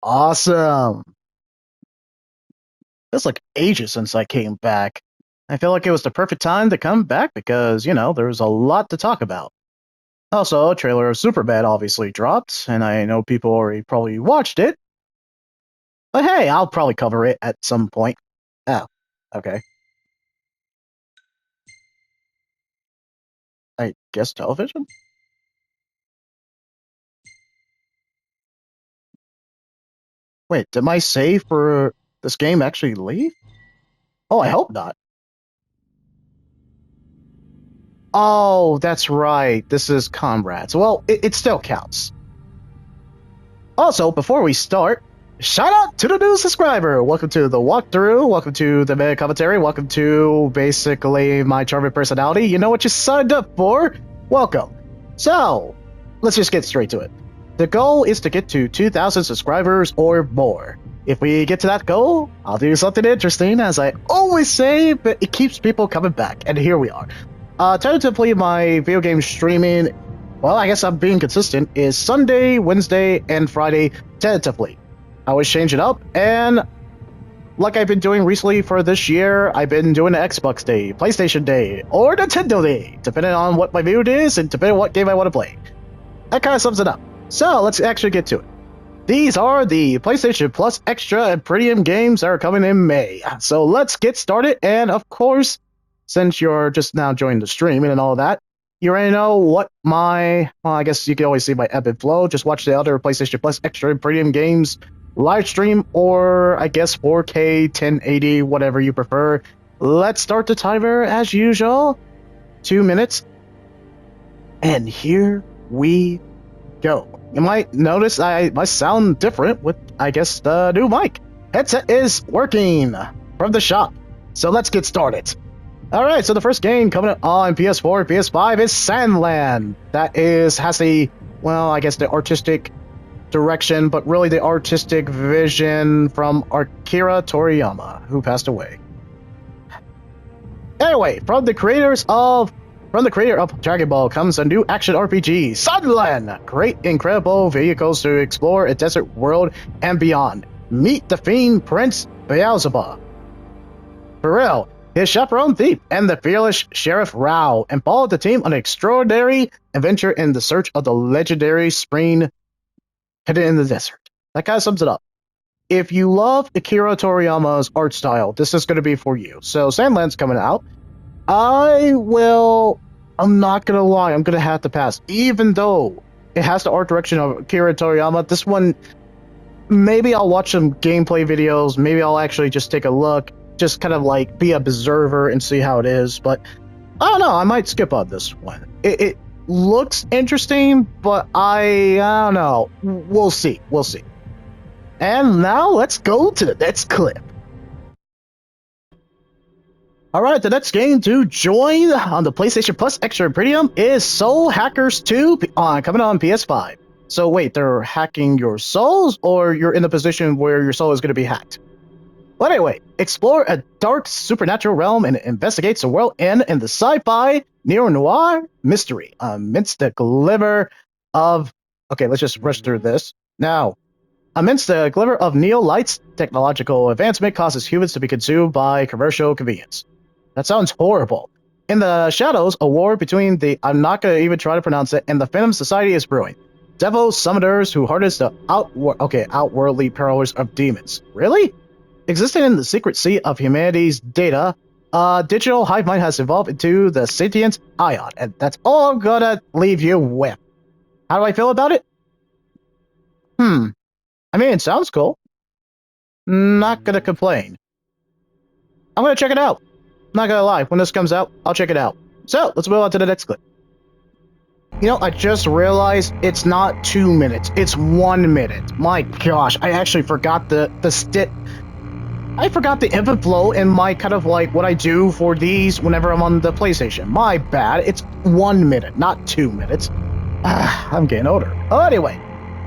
Awesome. It's like ages since I came back. I feel like it was the perfect time to come back because, there's a lot to talk about. Also, a trailer of Superbad obviously dropped, and I know people already probably watched it. But hey, I'll probably cover it at some point. Oh, okay. I guess television? Wait, did my save for this game actually leave? Oh, I hope not. Oh, that's right. This is Comrades. Well, it still counts. Also, before we start, shout out to the new subscriber! Welcome to the walkthrough, welcome to the meta commentary, welcome to basically my charming personality. You know what you signed up for? Welcome. So, let's just get straight to it. The goal is to get to 2,000 subscribers or more. If we get to that goal, I'll do something interesting, as I always say, but it keeps people coming back, and here we are. Tentatively, my video game streaming, well, I guess I'm being consistent, is Sunday, Wednesday, and Friday, tentatively. I always change it up, and like I've been doing recently for this year, I've been doing an Xbox Day, PlayStation Day, or Nintendo Day, depending on what my mood is and depending on what game I want to play. That kind of sums it up. So, let's actually get to it. These are the PlayStation Plus Extra and Premium games that are coming in May. So let's get started, and of course, since you're just now joining the stream and all that, you already know what well, I guess you can always see my ebb and flow. Just watch the other PlayStation Plus Extra and Premium games live stream, or I guess 4K, 1080, whatever you prefer. Let's start the timer as usual. 2 minutes. And here we go. You might notice I might sound different with, I guess, the new mic. Headset is working from the shop. So let's get started. Alright, so the first game coming on PS4 and PS5 is Sandland. That has the, well, I guess the artistic direction, but really the artistic vision from Akira Toriyama, who passed away. Anyway, from the creator of Dragon Ball comes a new action RPG, Sandland! Great, incredible vehicles to explore a desert world and beyond. Meet the fiend Prince Beelzebub. For real, his chaperone thief and the fearless Sheriff Rao, and followed the team on an extraordinary adventure in the search of the legendary spring hidden in the desert. That kind of sums it up. If you love Akira Toriyama's art style, this is going to be for you. So Sandland's coming out. I'm not going to lie, I'm going to have to pass. Even though it has the art direction of Akira Toriyama, this one, maybe I'll watch some gameplay videos, maybe I'll actually just take a look, just kind of like be a observer and see how it is, but I don't know, I might skip on this one. It looks interesting, but I don't know. We'll see. And now let's go to the next clip. Alright, the next game to join on the PlayStation Plus Extra Premium is Soul Hackers 2 coming on PS5. So wait, they're hacking your souls, or you're in a position where your soul is going to be hacked? But anyway, explore a dark supernatural realm and investigate the world in the sci-fi neo-noir mystery amidst the glimmer of... Okay, let's just rush through this. Now, amidst the glimmer of neo-lights, technological advancement causes humans to be consumed by commercial convenience. That sounds horrible. In the shadows, a war between the... I'm not going to even try to pronounce it, and the Phantom Society is brewing. Devil summoners who harness the outworldly powers of demons. Really? Existing in the secret sea of humanity's data, digital hive mind has evolved into the sentient ion, and that's all I'm gonna leave you with. How do I feel about it? I mean, it sounds cool. Not gonna complain. I'm gonna check it out. Not gonna lie, when this comes out, I'll check it out. So, let's move on to the next clip. You know, I just realized it's not 2 minutes, it's 1 minute. My gosh, I actually forgot I forgot the ebb and flow in my kind of like what I do for these whenever I'm on the PlayStation. My bad, it's 1 minute, not 2 minutes. I'm getting older. Oh, anyway,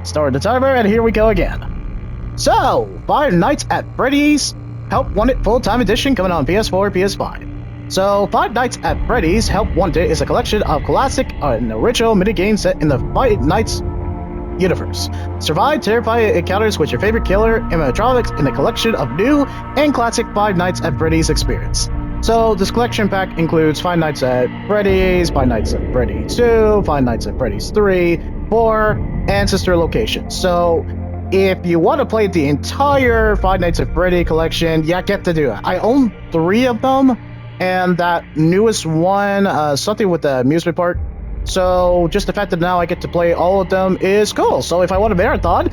start the timer, and here we go again. So, Five Nights at Freddy's Help Wanted Full-Time Edition coming on PS4, PS5. So, Five Nights at Freddy's Help Wanted is a collection of classic and original minigames set in the Five Nights universe. Survive terrifying encounters with your favorite killer animatronics in a collection of new and classic Five Nights at Freddy's experience. So this collection pack includes Five Nights at Freddy's, Five Nights at Freddy's 2, Five Nights at Freddy's 3, 4, and sister locations. So if you want to play the entire Five Nights at Freddy collection, yeah, get to do it. I own 3 of them, and that newest one, something with the amusement park. So just the fact that now I get to play all of them is cool. So if I want a marathon,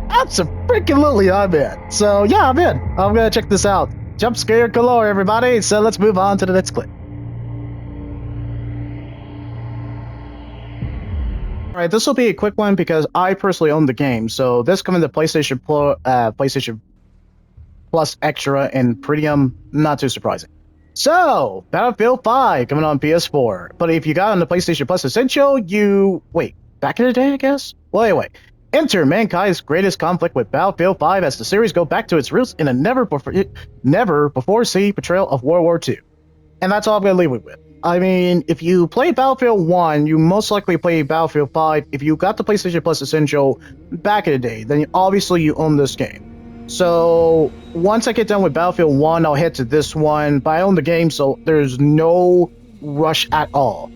absolutely I'm in. So yeah, I'm in. I'm gonna check this out. Jump scare galore, everybody. So let's move on to the next clip. Alright, this will be a quick one because I personally own the game. So this coming to PlayStation Plus Extra and Premium, not too surprising. So, Battlefield 5 coming on PS4. But if you got on the PlayStation Plus Essential, wait, back in the day, I guess? Well, anyway, enter mankind's greatest conflict with Battlefield 5 as the series go back to its roots in a never-before-seen portrayal of World War II. And that's all I'm going to leave it with. I mean, if you played Battlefield 1, you most likely played Battlefield 5. If you got the PlayStation Plus Essential back in the day, then obviously you own this game. So, once I get done with Battlefield 1, I'll head to this one, but I own the game, so there's no rush at all.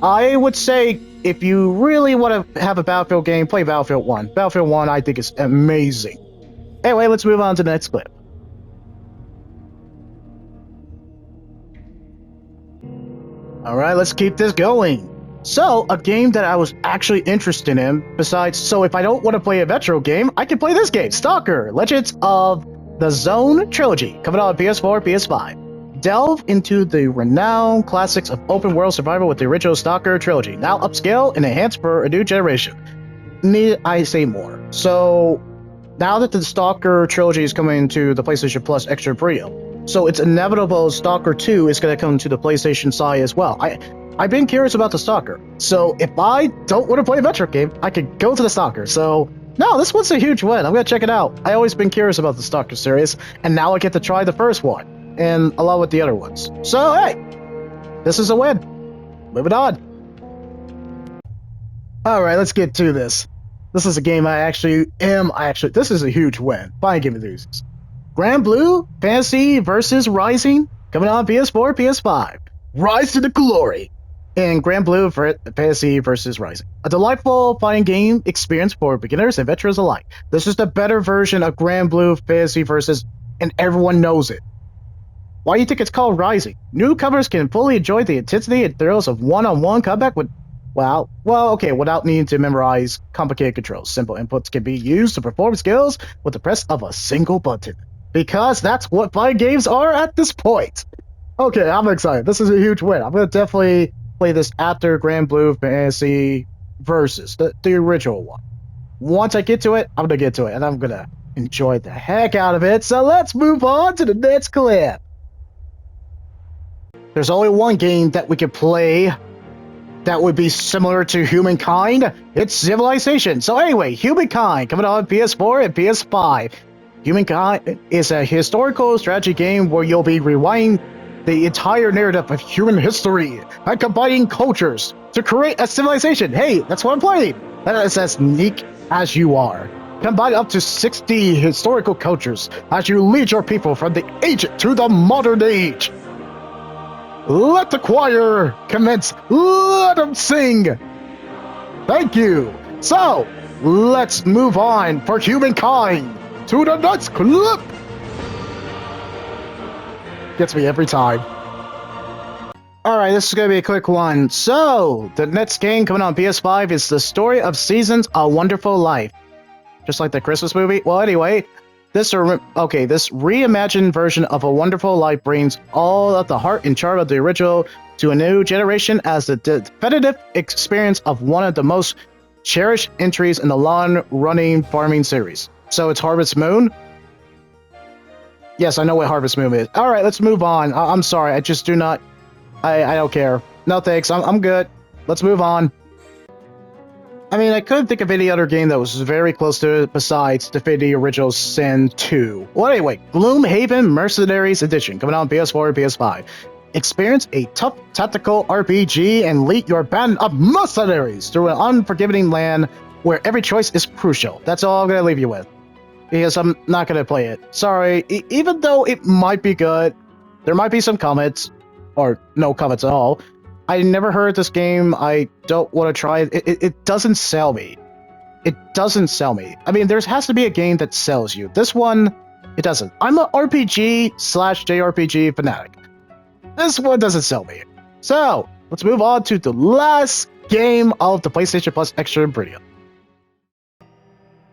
I would say, if you really want to have a Battlefield game, play Battlefield 1. Battlefield 1, I think, is amazing. Anyway, let's move on to the next clip. Alright, let's keep this going. So, a game that I was actually interested in, besides, so if I don't want to play a retro game, I can play this game, Stalker, Legends of the Zone Trilogy, coming out on PS4, PS5. Delve into the renowned classics of open-world survival with the original Stalker trilogy, now upscale and enhanced for a new generation. Need I say more? So, now that the Stalker trilogy is coming to the PlayStation Plus Extra Premium, so it's inevitable Stalker 2 is going to come to the PlayStation side as well. I've been curious about the Stalker, so if I don't want to play a retro game, I could go to the Stalker. So, no, this one's a huge win. I'm going to check it out. I always been curious about the Stalker series, and now I get to try the first one, and along with the other ones. So, hey, this is a win. Moving on. Alright, let's get to this. This is a game this is a huge win. Fine game enthusiasts. Grand Blue Fantasy vs. Rising, coming on PS4, PS5. Rise to the glory in Grand Blue Fantasy vs. Rising. A delightful fighting game experience for beginners and veterans alike. This is the better version of Grand Blue Fantasy vs. and everyone knows it. Why do you think it's called Rising? Newcomers can fully enjoy the intensity and thrills of one-on-one combat without needing to memorize complicated controls. Simple inputs can be used to perform skills with the press of a single button. Because that's what fighting games are at this point. Okay, I'm excited. This is a huge win. I'm going to definitely play this after Grand Blue Fantasy Versus, the original one. Once I get to it, I'm going to get to it, and I'm going to enjoy the heck out of it. So let's move on to the next clip. There's only one game that we could play that would be similar to Humankind. It's Civilization. So anyway, Humankind coming on PS4 and PS5. Humankind is a historical strategy game where you'll be rewinding the entire narrative of human history and combining cultures to create a civilization. Hey, that's what I'm playing. That is as unique as you are. Combine up to 60 historical cultures as you lead your people from the ancient to the modern age. Let the choir commence. Let them sing. Thank you. So, let's move on for Humankind to the next clip. Gets me every time. Alright, this is going to be a quick one. So, the next game coming on PS5 is The Story of Seasons, A Wonderful Life. Just like the Christmas movie? Well, anyway, this reimagined version of A Wonderful Life brings all of the heart and charm of the original to a new generation as the definitive experience of one of the most cherished entries in the long-running farming series. So it's Harvest Moon? Yes, I know what Harvest Moon is. Alright, let's move on. I'm sorry, I just do not... I don't care. No thanks, I'm good. Let's move on. I mean, I couldn't think of any other game that was very close to it besides the original Sin 2. Well, anyway, Gloomhaven Mercenaries Edition, coming out on PS4 and PS5. Experience a tough tactical RPG and lead your band of mercenaries through an unforgiving land where every choice is crucial. That's all I'm gonna leave you with, because I'm not gonna play it. Sorry, even though it might be good, there might be some comments, or no comments at all. I never heard this game. I don't want to try it. It doesn't sell me. It doesn't sell me. I mean, there has to be a game that sells you. This one, it doesn't. I'm a RPG/JRPG fanatic. This one doesn't sell me. So, let's move on to the last game of the PlayStation Plus Extra Premium.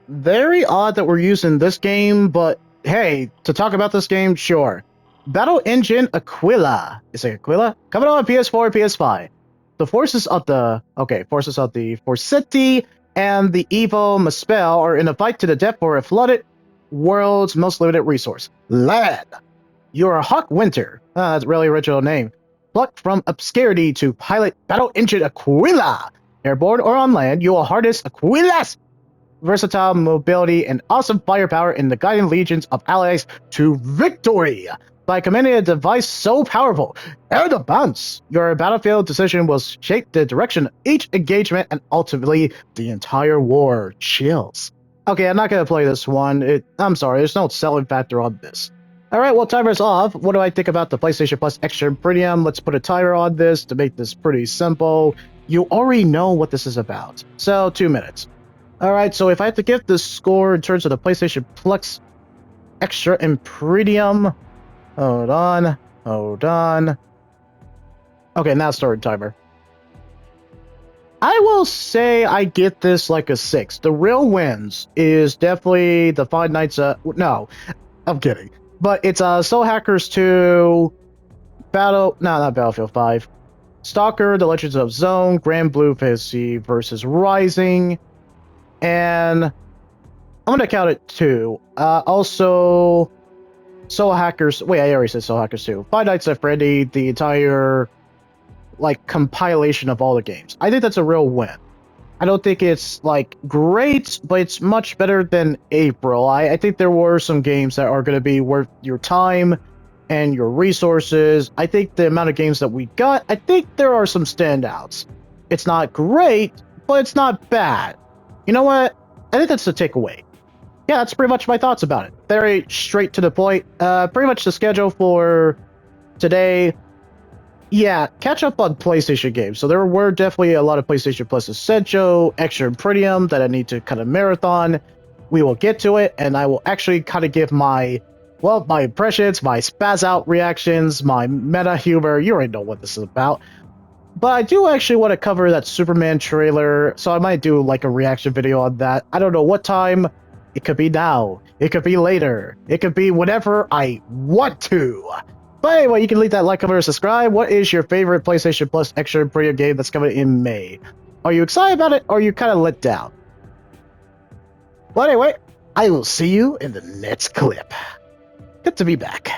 Very odd that we're using this game, but hey, to talk about this game, sure. Battle Engine Aquila. Is it Aquila? Coming on PS4 and PS5. The forces of the Forsetti and the evil Muspel are in a fight to the death for a flooded world's most limited resource, land. You're a Hawk Winter. That's a really original name. Plucked from obscurity to pilot Battle Engine Aquila. Airborne or on land, you will harness Aquila's versatile mobility and awesome firepower in the guiding legions of allies to victory. By commanding a device so powerful, air the bounce, your battlefield decision will shape the direction of each engagement and ultimately the entire war. Chills. Okay, I'm not gonna play this one. I'm sorry, there's no selling factor on this. Alright, well, timer's off. What do I think about the PlayStation Plus Extra Premium? Let's put a timer on this to make this pretty simple. You already know what this is about. So, 2 minutes. Alright, so if I have to give this score in terms of the PlayStation Plus Extra and Premium... Hold on. Okay, now start timer. I will say I get this like a 6. The real wins is definitely the Five Nights... no, I'm kidding. But it's Soul Hackers 2, not Battlefield 5, Stalker, The Legends of Zone, Grand Blue Fantasy versus Rising, and I'm gonna count it 2. Also, Soul Hackers. Wait, I already said Soul Hackers 2. Five Nights at Freddy, the entire compilation of all the games. I think that's a real win. I don't think it's great, but it's much better than April. I think there were some games that are going to be worth your time and your resources. I think the amount of games that we got, I think there are some standouts. It's not great, but it's not bad. You know what? I think that's the takeaway. Yeah, that's pretty much my thoughts about it. Very straight to the point. Pretty much the schedule for today. Yeah, catch up on PlayStation games. So there were definitely a lot of PlayStation Plus Essential, Extra and Premium that I need to kind of marathon. We will get to it, and I will actually kind of give my impressions, my spaz out reactions, my meta humor. You already know what this is about. But I do actually want to cover that Superman trailer, so I might do a reaction video on that. I don't know what time. It could be now. It could be later. It could be whenever I want to. But anyway, you can leave that like, comment, or subscribe. What is your favorite PlayStation Plus Extra Premium game that's coming in May? Are you excited about it, or are you kind of let down? Well, anyway, I will see you in the next clip. Good to be back.